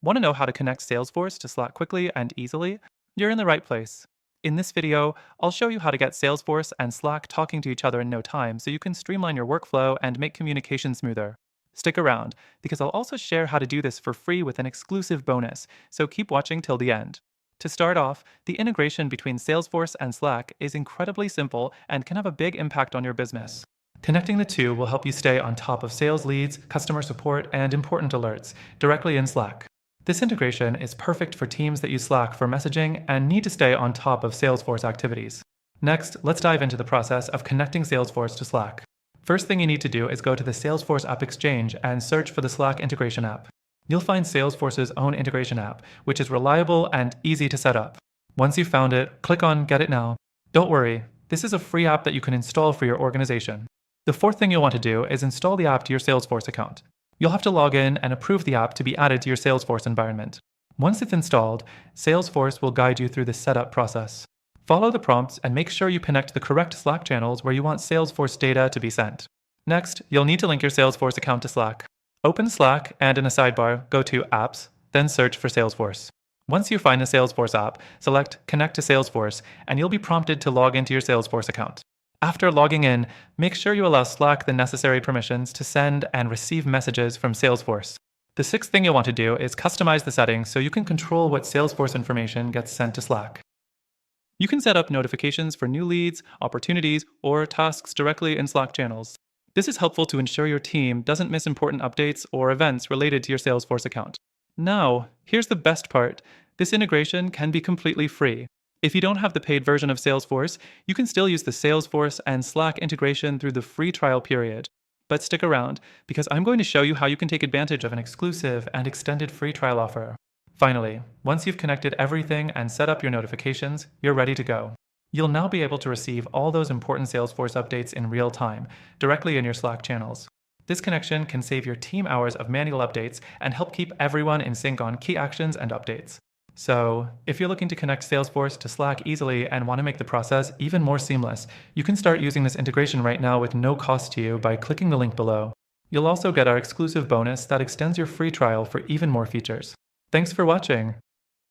Want to know how to connect Salesforce to Slack quickly and easily? You're in the right place. In this video, I'll show you how to get Salesforce and Slack talking to each other in no time so you can streamline your workflow and make communication smoother. Stick around, because I'll also share how to do this for free with an exclusive bonus, so keep watching till the end. To start off, the integration between Salesforce and Slack is incredibly simple and can have a big impact on your business. Connecting the two will help you stay on top of sales leads, customer support, and important alerts directly in Slack. This integration is perfect for teams that use Slack for messaging and need to stay on top of Salesforce activities. Next, let's dive into the process of connecting Salesforce to Slack. First thing you need to do is go to the Salesforce App Exchange and search for the Slack integration app. You'll find Salesforce's own integration app, which is reliable and easy to set up. Once you've found it, click on Get It Now. Don't worry, this is a free app that you can install for your organization. The fourth thing you'll want to do is install the app to your Salesforce account. You'll have to log in and approve the app to be added to your Salesforce environment. Once it's installed, Salesforce will guide you through the setup process. Follow the prompts and make sure you connect the correct Slack channels where you want Salesforce data to be sent. Next, you'll need to link your Salesforce account to Slack. Open Slack and in a sidebar, go to Apps, then search for Salesforce. Once you find the Salesforce app, select Connect to Salesforce, and you'll be prompted to log into your Salesforce account. After logging in, make sure you allow Slack the necessary permissions to send and receive messages from Salesforce. The sixth thing you'll want to do is customize the settings so you can control what Salesforce information gets sent to Slack. You can set up notifications for new leads, opportunities, or tasks directly in Slack channels. This is helpful to ensure your team doesn't miss important updates or events related to your Salesforce account. Now, here's the best part. This integration can be completely free. If you don't have the paid version of Salesforce, you can still use the Salesforce and Slack integration through the free trial period. But stick around, because I'm going to show you how you can take advantage of an exclusive and extended free trial offer. Finally, once you've connected everything and set up your notifications, you're ready to go. You'll now be able to receive all those important Salesforce updates in real time, directly in your Slack channels. This connection can save your team hours of manual updates and help keep everyone in sync on key actions and updates. So, if you're looking to connect Salesforce to Slack easily and want to make the process even more seamless, you can start using this integration right now with no cost to you by clicking the link below. You'll also get our exclusive bonus that extends your free trial for even more features. Thanks for watching.